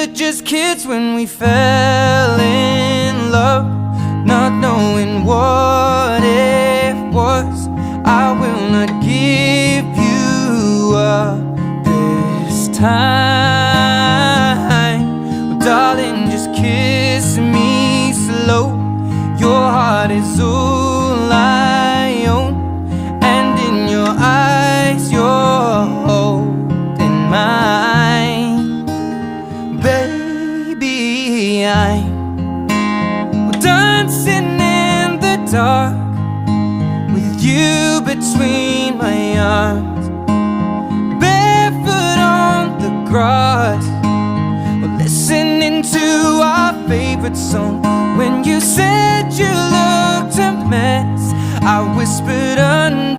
were just kids when we fell in love, not knowing what it was. I will not give you up this time. Well, darling, just kiss me slow. Your heart is all I own, and in your eyes you're holding mine. Baby, I'm dancing in the dark with you between my arms, barefoot on the grass. We're listening to our favorite song. When you said you looked a mess, I whispered under